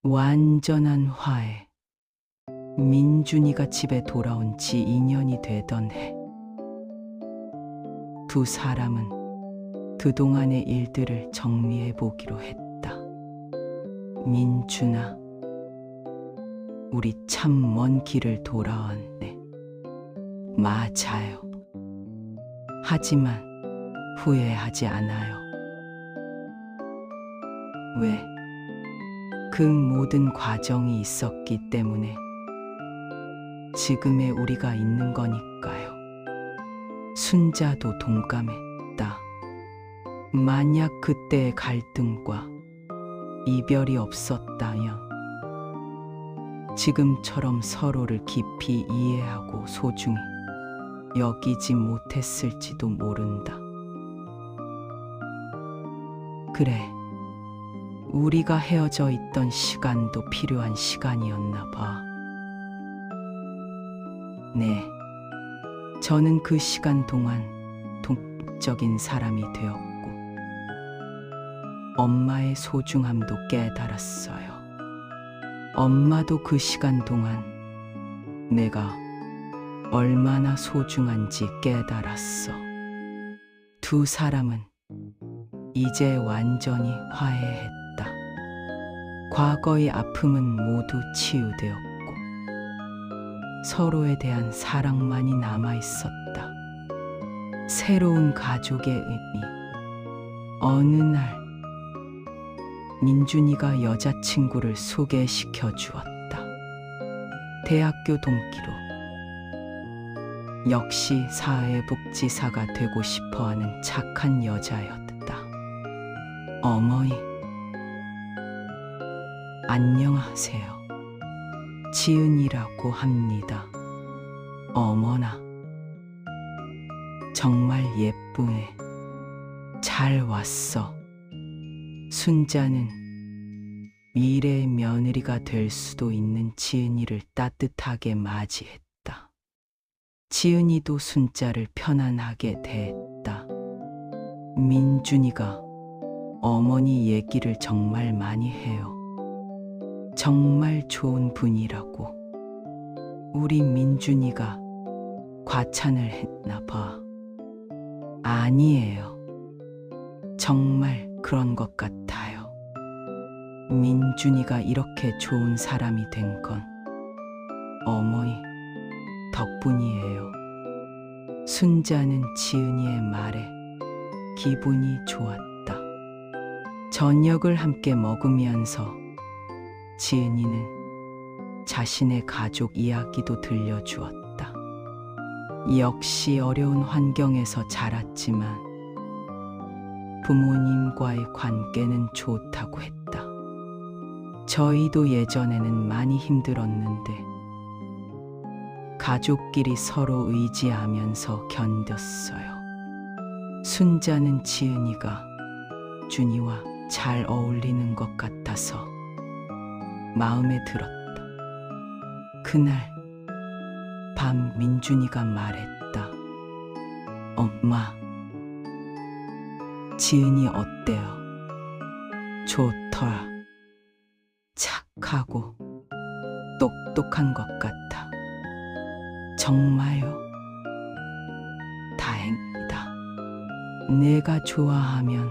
완전한 화해. 민준이가 집에 돌아온 지 2년이 되던 해. 두 사람은 그동안의 일들을 정리해 보기로 했다. 민준아, 우리 참 먼 길을 돌아왔네. 맞아요. 하지만 후회하지 않아요. 왜? 그 모든 과정이 있었기 때문에 지금의 우리가 있는 거니까요. 순자도 동감했다. 만약 그때의 갈등과 이별이 없었다면 지금처럼 서로를 깊이 이해하고 소중히 여기지 못했을지도 모른다. 그래, 우리가 헤어져 있던 시간도 필요한 시간이었나 봐. 네, 저는 그 시간 동안 동적인 사람이 되었고 엄마의 소중함도 깨달았어요. 엄마도 그 시간 동안 내가 얼마나 소중한지 깨달았어. 두 사람은 이제 완전히 화해했다. 과거의 아픔은 모두 치유되었고 서로에 대한 사랑만이 남아 있었다. 새로운 가족의 의미. 어느 날 민준이가 여자친구를 소개시켜 주었다. 대학교 동기로. 역시 사회복지사가 되고 싶어하는 착한 여자였다. 어머니, 안녕하세요. 지은이라고 합니다. 어머나, 정말 예쁘네. 잘 왔어. 순자는 미래의 며느리가 될 수도 있는 지은이를 따뜻하게 맞이했다. 지은이도 순자를 편안하게 대했다. 민준이가 어머니 얘기를 정말 많이 해요. 정말 좋은 분이라고. 우리 민준이가 과찬을 했나 봐. 아니에요. 정말 그런 것 같아요. 민준이가 이렇게 좋은 사람이 된 건 어머니 덕분이에요. 순자는 지은이의 말에 기분이 좋았다. 저녁을 함께 먹으면서 지은이는 자신의 가족 이야기도 들려주었다. 역시 어려운 환경에서 자랐지만 부모님과의 관계는 좋다고 했다. 저희도 예전에는 많이 힘들었는데 가족끼리 서로 의지하면서 견뎠어요. 순자는 지은이가 준이와 잘 어울리는 것 같아서 마음에 들었다. 그날 밤 민준이가 말했다. 엄마, 지은이 어때요? 좋더라. 착하고 똑똑한 것 같아. 정말요? 다행이다. 내가 좋아하면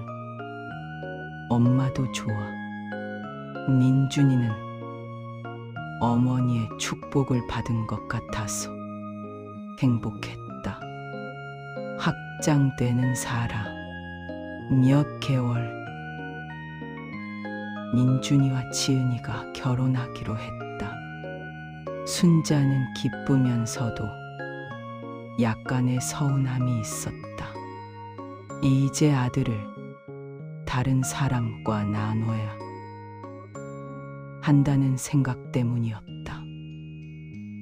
엄마도 좋아. 민준이는 어머니의 축복을 받은 것 같아서 행복했다. 확장되는 사랑. 몇 개월 민준이와 지은이가 결혼하기로 했다. 순자는 기쁘면서도 약간의 서운함이 있었다. 이제 아들을 다른 사람과 나눠야 한다는 생각 때문이었다.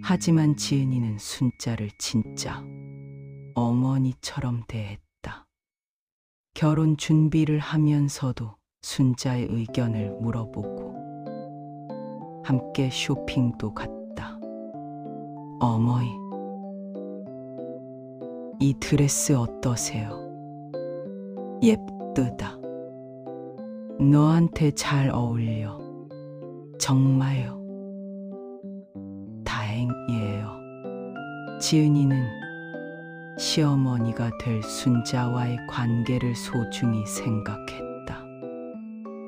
하지만 지은이는 순자를 진짜 어머니처럼 대했다. 결혼 준비를 하면서도 순자의 의견을 물어보고 함께 쇼핑도 갔다. 어머니, 이 드레스 어떠세요? 예쁘다. 너한테 잘 어울려. 정말요. 다행이에요. 지은이는 시어머니가 될 순자와의 관계를 소중히 생각했다.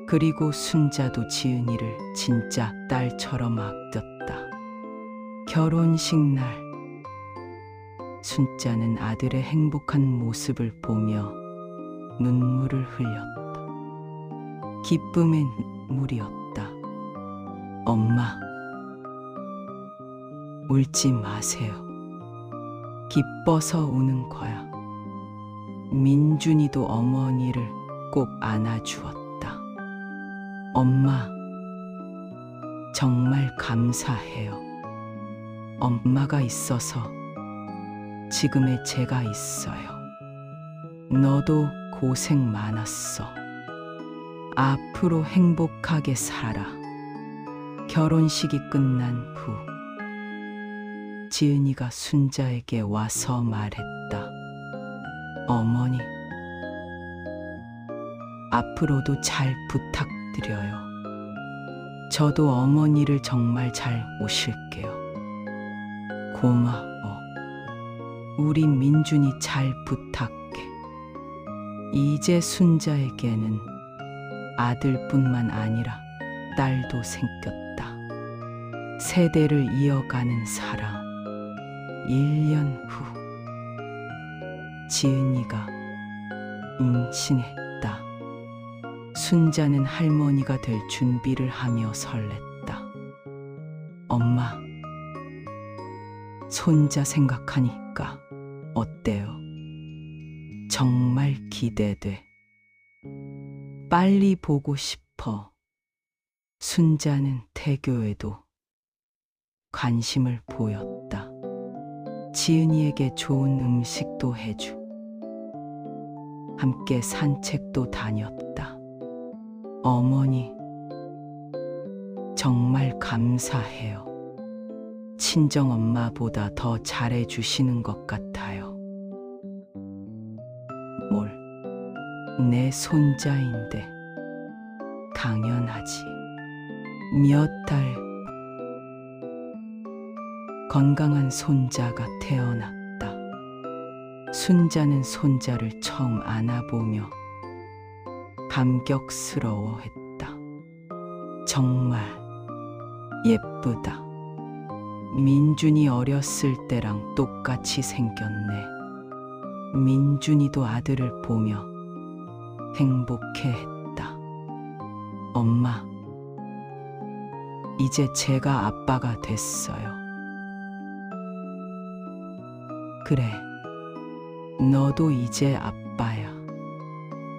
그리고 순자도 지은이를 진짜 딸처럼 아꼈다. 결혼식 날 순자는 아들의 행복한 모습을 보며 눈물을 흘렸다. 기쁨의 눈물이었다. 엄마, 울지 마세요. 기뻐서 우는 거야. 민준이도 어머니를 꼭 안아주었다. 엄마, 정말 감사해요. 엄마가 있어서 지금의 제가 있어요. 너도 고생 많았어. 앞으로 행복하게 살아. 결혼식이 끝난 후 지은이가 순자에게 와서 말했다. 어머니, 앞으로도 잘 부탁드려요. 저도 어머니를 정말 잘 모실게요. 고마워. 우리 민준이 잘 부탁해. 이제 순자에게는 아들뿐만 아니라 딸도 생겼다. 세대를 이어가는 사랑. 1년 후 지은이가 임신했다. 순자는 할머니가 될 준비를 하며 설렜다. 엄마, 손자 생각하니까 어때요? 정말 기대돼. 빨리 보고 싶어. 순자는 태교에도 관심을 보였다. 지은이에게 좋은 음식도 해주고 함께 산책도 다녔다. 어머니, 정말 감사해요. 친정엄마보다 더 잘해주시는 것 같아요. 뭘, 내 손자인데 당연하지. 몇 달 건강한 손자가 태어났다. 순자는 손자를 처음 안아보며 감격스러워했다. 정말 예쁘다. 민준이 어렸을 때랑 똑같이 생겼네. 민준이도 아들을 보며 행복해했다. 엄마, 이제 제가 아빠가 됐어요. 그래, 너도 이제 아빠야.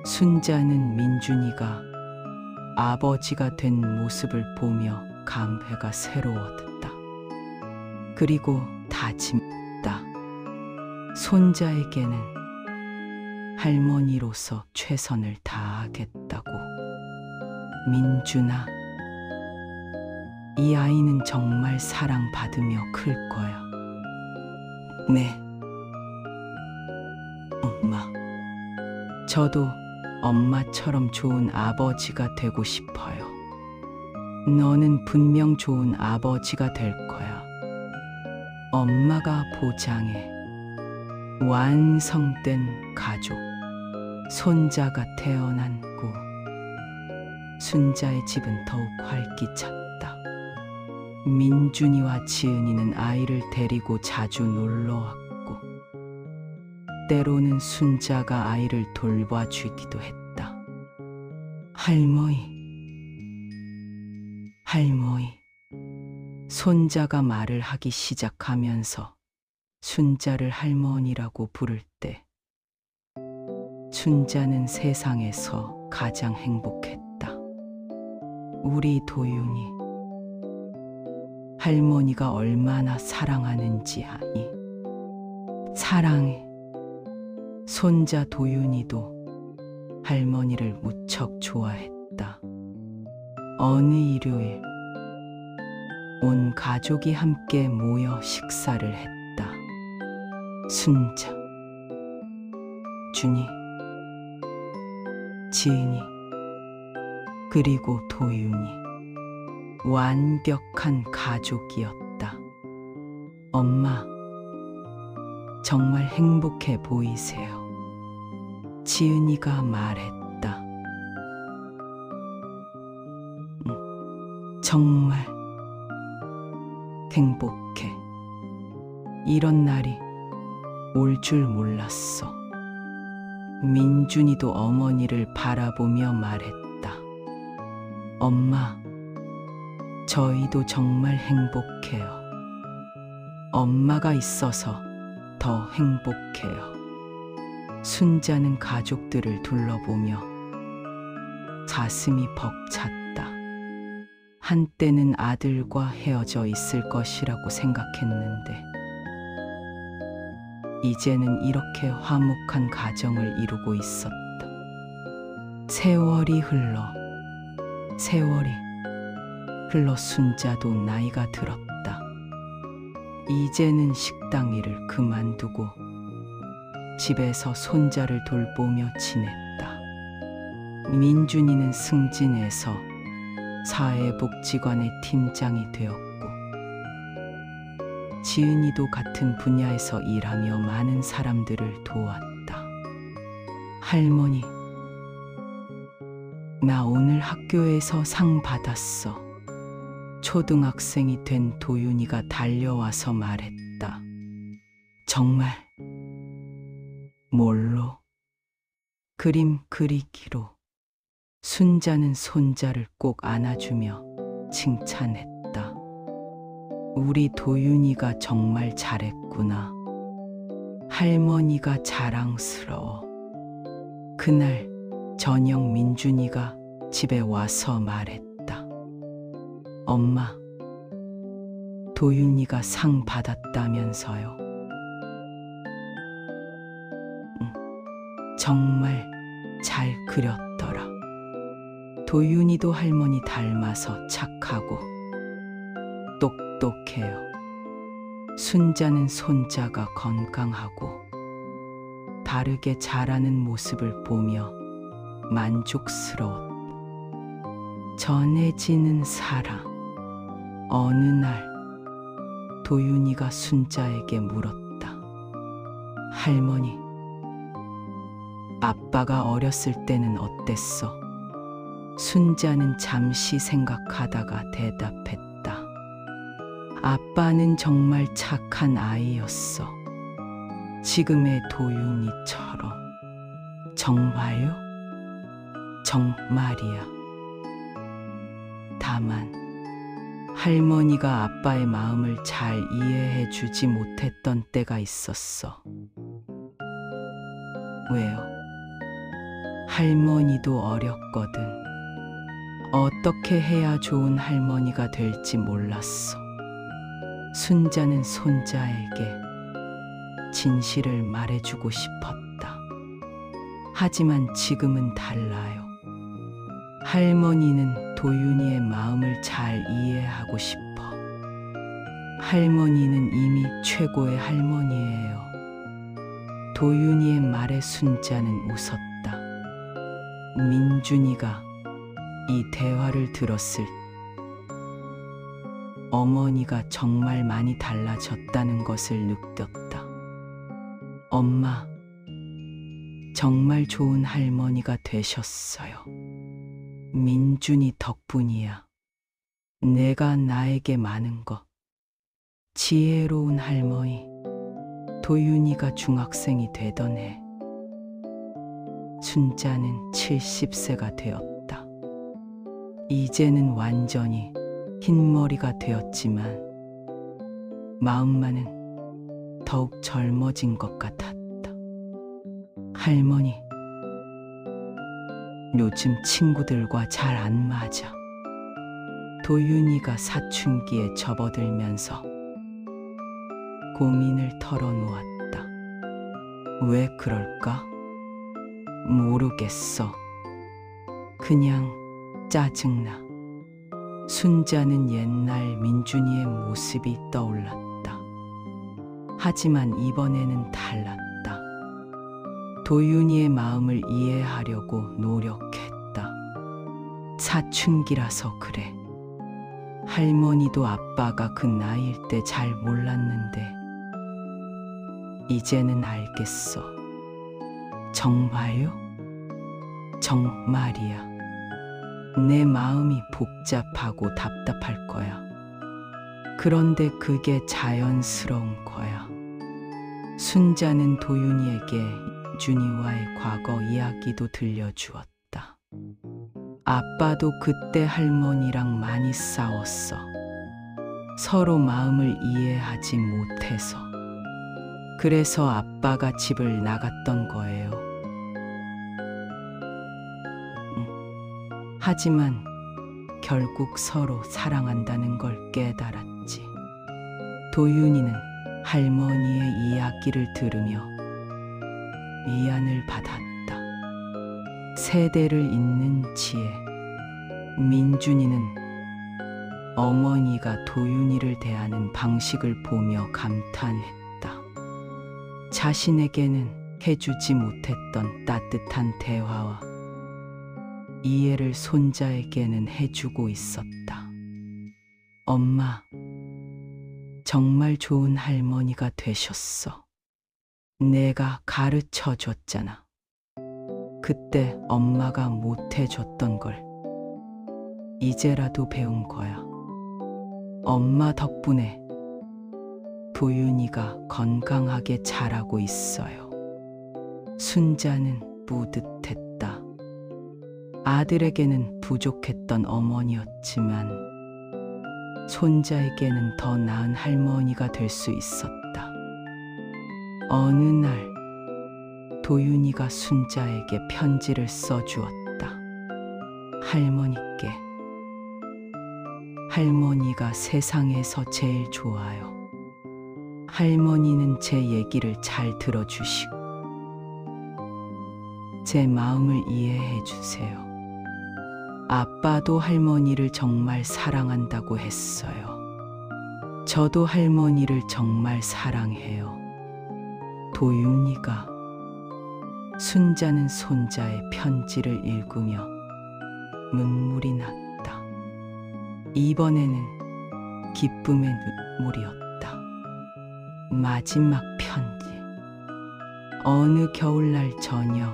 순자는 민준이가 아버지가 된 모습을 보며 감회가 새로웠다. 그리고 다짐했다. 손자에게는 할머니로서 최선을 다하겠다고. 민준아, 이 아이는 정말 사랑받으며 클 거야. 네, 엄마. 저도 엄마처럼 좋은 아버지가 되고 싶어요. 너는 분명 좋은 아버지가 될 거야. 엄마가 보장해. 완성된 가족. 손자가 태어난 후 순자의 집은 더욱 활기찼다. 민준이와 지은이는 아이를 데리고 자주 놀러 왔고 때로는 순자가 아이를 돌봐주기도 했다. 할머니, 손자가 말을 하기 시작하면서 순자를 할머니라고 부를 때 순자는 세상에서 가장 행복했다. 우리 도윤이 할머니가 얼마나 사랑하는지 아니? 사랑해. 손자 도윤이도 할머니를 무척 좋아했다. 어느 일요일 온 가족이 함께 모여 식사를 했다. 순자, 준이, 지은이, 그리고 도윤이. 완벽한 가족이었다. 엄마, 정말 행복해 보이세요. 지은이가 말했다. 정말 행복해. 이런 날이 올 줄 몰랐어. 민준이도 어머니를 바라보며 말했다. 엄마, 저희도 정말 행복해요. 엄마가 있어서 더 행복해요. 순자는 가족들을 둘러보며 가슴이 벅찼다. 한때는 아들과 헤어져 있을 것이라고 생각했는데 이제는 이렇게 화목한 가정을 이루고 있었다. 세월이 흘러 순자도 나이가 들었다. 이제는 식당 일을 그만두고 집에서 손자를 돌보며 지냈다. 민준이는 승진해서 사회복지관의 팀장이 되었고 지은이도 같은 분야에서 일하며 많은 사람들을 도왔다. 할머니, 나 오늘 학교에서 상 받았어. 초등학생이 된 도윤이가 달려와서 말했다. 정말? 뭘로? 그림 그리기로. 순자는 손자를 꼭 안아주며 칭찬했다. 우리 도윤이가 정말 잘했구나. 할머니가 자랑스러워. 그날 저녁 민준이가 집에 와서 말했다. 엄마, 도윤이가 상 받았다면서요. 정말 잘 그렸더라. 도윤이도 할머니 닮아서 착하고 똑똑해요. 순자는 손자가 건강하고 바르게 자라는 모습을 보며 만족스러웠다. 전해지는 사랑. 어느 날 도윤이가 순자에게 물었다. 할머니, 아빠가 어렸을 때는 어땠어? 순자는 잠시 생각하다가 대답했다. 아빠는 정말 착한 아이였어. 지금의 도윤이처럼. 정말요? 정말이야. 다만 할머니가 아빠의 마음을 잘 이해해 주지 못했던 때가 있었어. 왜요? 할머니도 어렸거든. 어떻게 해야 좋은 할머니가 될지 몰랐어. 순자는 손자에게 진실을 말해주고 싶었다. 하지만 지금은 달라요. 할머니는 도윤이의 마음을 잘 이해하고 싶어. 할머니는 이미 최고의 할머니예요. 도윤이의 말에 순자는 웃었다. 민준이가 이 대화를 들었을 때 어머니가 정말 많이 달라졌다는 것을 느꼈다. 엄마, 정말 좋은 할머니가 되셨어요. 민준이 덕분이야. 내가 나에게 많은 것. 지혜로운 할머니. 도윤이가 중학생이 되던 해 순자는 70세가 되었다. 이제는 완전히 흰머리가 되었지만 마음만은 더욱 젊어진 것 같았다. 할머니, 요즘 친구들과 잘 안 맞아. 도윤이가 사춘기에 접어들면서 고민을 털어놓았다. 왜 그럴까? 모르겠어. 그냥 짜증나. 순자는 옛날 민준이의 모습이 떠올랐다. 하지만 이번에는 달랐다. 도윤이의 마음을 이해하려고 노력했다. 사춘기라서 그래. 할머니도 아빠가 그 나이일 때 잘 몰랐는데 이제는 알겠어. 정말요? 정말이야. 내 마음이 복잡하고 답답할 거야. 그런데 그게 자연스러운 거야. 순자는 도윤이에게 준이와의 과거 이야기도 들려주었다. 아빠도 그때 할머니랑 많이 싸웠어. 서로 마음을 이해하지 못해서. 그래서 아빠가 집을 나갔던 거예요. 하지만 결국 서로 사랑한다는 걸 깨달았지. 도윤이는 할머니의 이야기를 들으며 위안을 받았다. 세대를 잇는 지혜. 민준이는 어머니가 도윤이를 대하는 방식을 보며 감탄했다. 자신에게는 해주지 못했던 따뜻한 대화와 이해를 손자에게는 해주고 있었다. 엄마, 정말 좋은 할머니가 되셨어. 내가 가르쳐 줬잖아. 그때 엄마가 못 해줬던 걸 이제라도 배운 거야. 엄마 덕분에 도윤이가 건강하게 자라고 있어요. 순자는 뿌듯했다. 아들에게는 부족했던 어머니였지만 손자에게는 더 나은 할머니가 될 수 있었다. 어느 날 도윤이가 순자에게 편지를 써주었다. 할머니께. 할머니가 세상에서 제일 좋아요. 할머니는 제 얘기를 잘 들어주시고 제 마음을 이해해 주세요. 아빠도 할머니를 정말 사랑한다고 했어요. 저도 할머니를 정말 사랑해요. 도윤이가. 순자는 손자의 편지를 읽으며 눈물이 났다. 이번에는 기쁨의 눈물이었다. 마지막 편지. 어느 겨울날 저녁,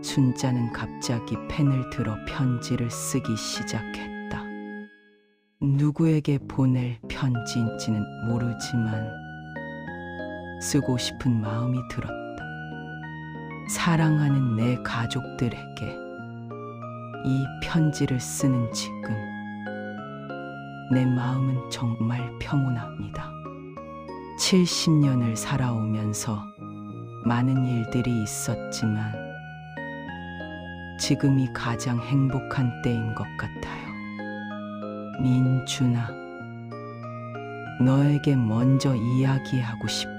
순자는 갑자기 펜을 들어 편지를 쓰기 시작했다. 누구에게 보낼 편지인지는 모르지만 쓰고 싶은 마음이 들었다. 사랑하는 내 가족들에게 이 편지를 쓰는 지금 내 마음은 정말 평온합니다. 70년을 살아오면서 많은 일들이 있었지만 지금이 가장 행복한 때인 것 같아요. 민준아, 너에게 먼저 이야기하고 싶어.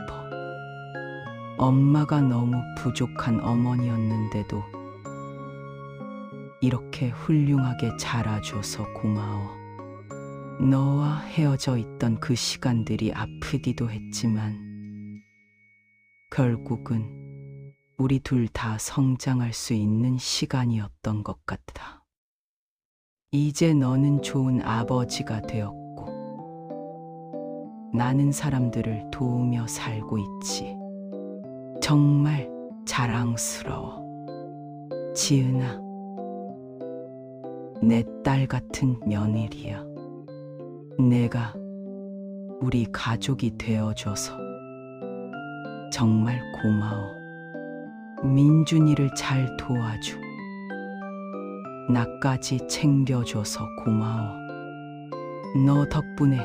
엄마가 너무 부족한 어머니였는데도 이렇게 훌륭하게 자라줘서 고마워. 너와 헤어져 있던 그 시간들이 아프기도 했지만 결국은 우리 둘 다 성장할 수 있는 시간이었던 것 같아. 이제 너는 좋은 아버지가 되었고 나는 사람들을 도우며 살고 있지. 정말 자랑스러워. 지은아, 내 딸 같은 며느리야. 내가 우리 가족이 되어줘서 정말 고마워. 민준이를 잘 도와주고 나까지 챙겨줘서 고마워. 너 덕분에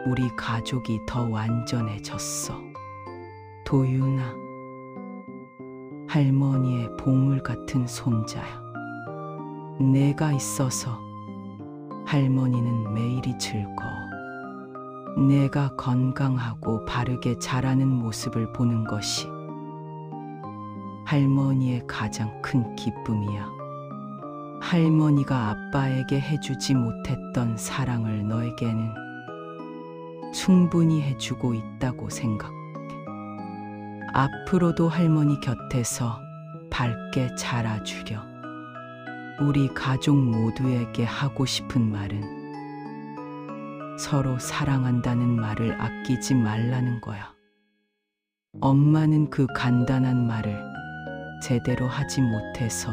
우리 가족이 더 완전해졌어. 도윤아, 할머니의 보물 같은 손자야. 내가 있어서 할머니는 매일이 즐거워. 내가 건강하고 바르게 자라는 모습을 보는 것이 할머니의 가장 큰 기쁨이야. 할머니가 아빠에게 해주지 못했던 사랑을 너에게는 충분히 해주고 있다고 생각해. 앞으로도 할머니 곁에서 밝게 자라주려. 우리 가족 모두에게 하고 싶은 말은 서로 사랑한다는 말을 아끼지 말라는 거야. 엄마는 그 간단한 말을 제대로 하지 못해서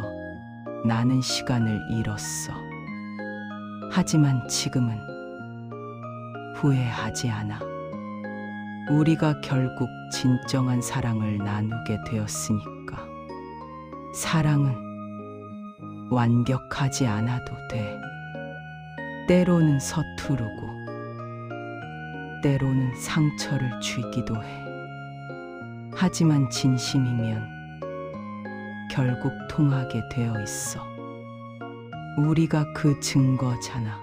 나는 시간을 잃었어. 하지만 지금은 후회하지 않아. 우리가 결국 진정한 사랑을 나누게 되었으니까. 사랑은 완벽하지 않아도 돼. 때로는 서투르고, 때로는 상처를 주기도 해. 하지만 진심이면 결국 통하게 되어 있어. 우리가 그 증거잖아.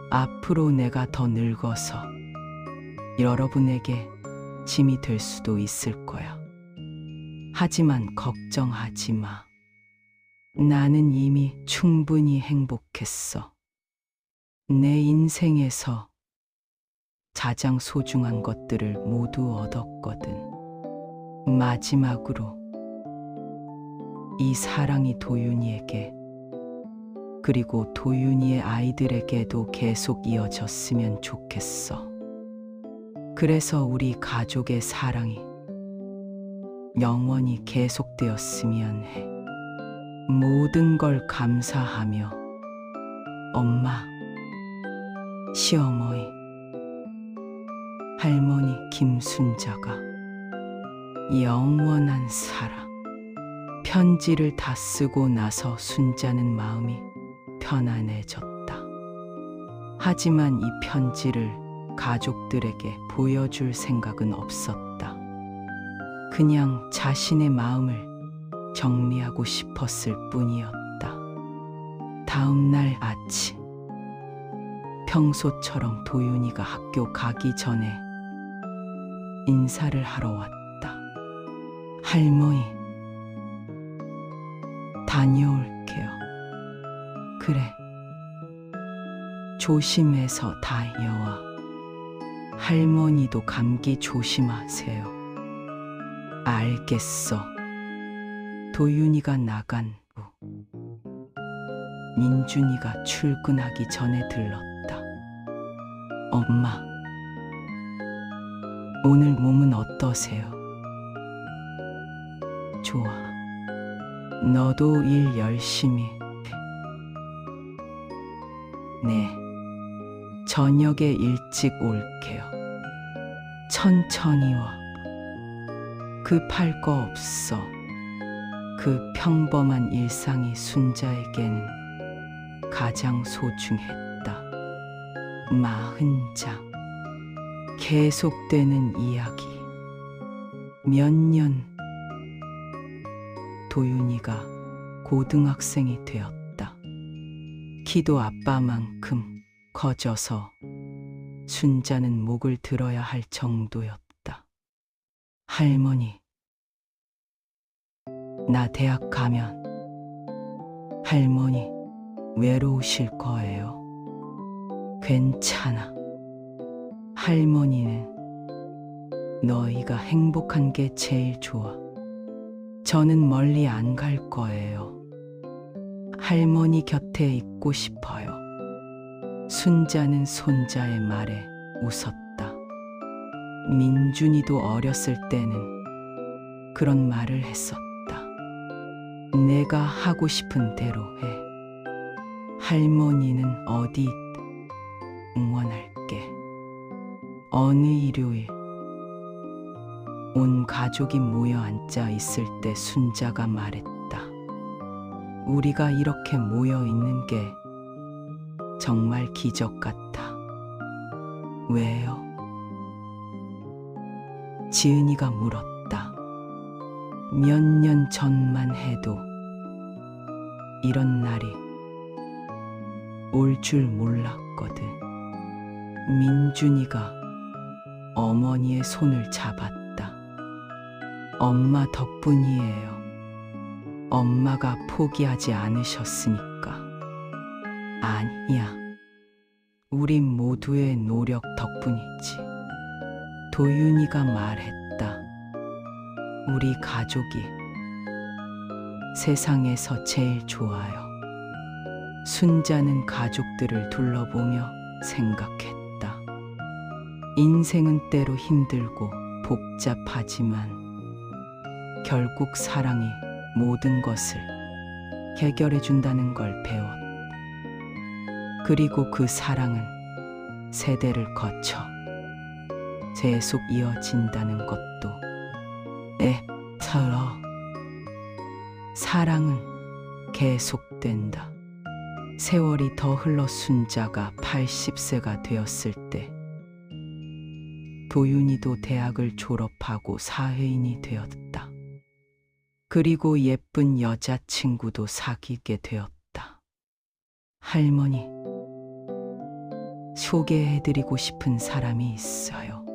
앞으로 내가 더 늙어서 여러분에게 짐이 될 수도 있을 거야. 하지만 걱정하지 마. 나는 이미 충분히 행복했어. 내 인생에서 가장 소중한 것들을 모두 얻었거든. 마지막으로 이 사랑이 도윤이에게 그리고 도윤이의 아이들에게도 계속 이어졌으면 좋겠어. 그래서 우리 가족의 사랑이 영원히 계속되었으면 해. 모든 걸 감사하며 엄마, 시어머니, 할머니 김순자가 영원한 사랑. 편지를 다 쓰고 나서 순자는 마음이 편안해졌다. 하지만 이 편지를 가족들에게 보여줄 생각은 없었다. 그냥 자신의 마음을 정리하고 싶었을 뿐이었다. 다음 날 아침, 평소처럼 도윤이가 학교 가기 전에 인사를 하러 왔다. 할머니, 다녀올게요. 그래, 조심해서 다녀와. 할머니도 감기 조심하세요. 알겠어. 도윤이가 나간 후 민준이가 출근하기 전에 들렀다. 엄마, 오늘 몸은 어떠세요? 좋아. 너도 일 열심히 해. 네. 저녁에 일찍 올게요. 천천히 와. 급할 거 없어. 그 평범한 일상이 순자에게는 가장 소중했다. 40장. 계속되는 이야기. 몇 년 도윤이가 고등학생이 되었다. 키도 아빠만큼 커져서 순자는 목을 들어야 할 정도였다. 할머니, 나 대학 가면 할머니 외로우실 거예요. 괜찮아. 할머니는 너희가 행복한 게 제일 좋아. 저는 멀리 안 갈 거예요. 할머니 곁에 있고 싶어요. 순자는 손자의 말에 웃었다. 민준이도 어렸을 때는 그런 말을 했었다. 내가 하고 싶은 대로 해. 할머니는 어디 있든 응원할게. 어느 일요일 온 가족이 모여 앉아 있을 때 순자가 말했다. 우리가 이렇게 모여 있는 게 정말 기적 같아. 왜요? 지은이가 물었다. 몇 년 전만 해도 이런 날이 올 줄 몰랐거든. 민준이가 어머니의 손을 잡았다. 엄마 덕분이에요. 엄마가 포기하지 않으셨으니까. 아니야. 우리 모두의 노력 덕분이지. 도윤이가 말했다. 우리 가족이 세상에서 제일 좋아요. 순자는 가족들을 둘러보며 생각했다. 인생은 때로 힘들고 복잡하지만 결국 사랑이 모든 것을 해결해 준다는 걸 배웠다. 그리고 그 사랑은 세대를 거쳐 계속 이어진다는 것도 애처럼 사랑은 계속된다. 세월이 더 흘러 순자가 80세가 되었을 때 도윤이도 대학을 졸업하고 사회인이 되었다. 그리고 예쁜 여자친구도 사귀게 되었다. 할머니, 소개해드리고 싶은 사람이 있어요.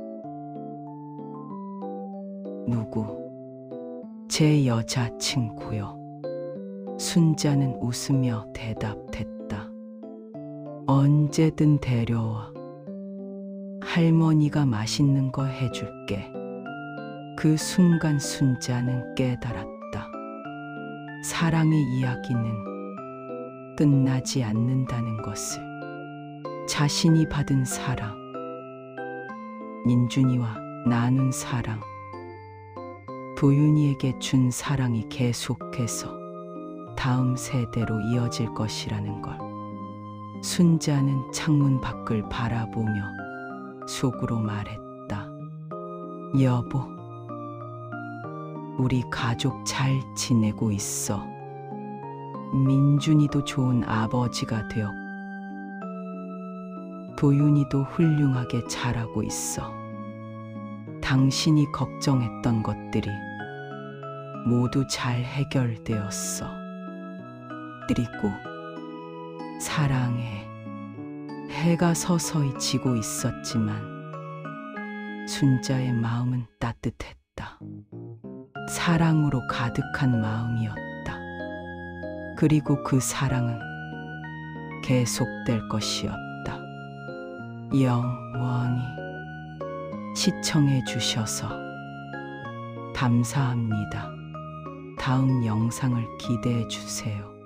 누구? 제 여자친구요. 순자는 웃으며 대답했다. 언제든 데려와. 할머니가 맛있는 거 해줄게. 그 순간 순자는 깨달았다. 사랑의 이야기는 끝나지 않는다는 것을. 자신이 받은 사랑, 민준이와 나눈 사랑, 도윤이에게 준 사랑이 계속해서 다음 세대로 이어질 것이라는 걸. 순자는 창문 밖을 바라보며 속으로 말했다. 여보, 우리 가족 잘 지내고 있어. 민준이도 좋은 아버지가 되었고 도윤이도 훌륭하게 자라고 있어. 당신이 걱정했던 것들이 모두 잘 해결되었어. 그리고 사랑해. 해가 서서히 지고 있었지만 순자의 마음은 따뜻했다. 사랑으로 가득한 마음이었다. 그리고 그 사랑은 계속될 것이었다. 영원히. 시청해 주셔서 감사합니다. 다음 영상을 기대해 주세요.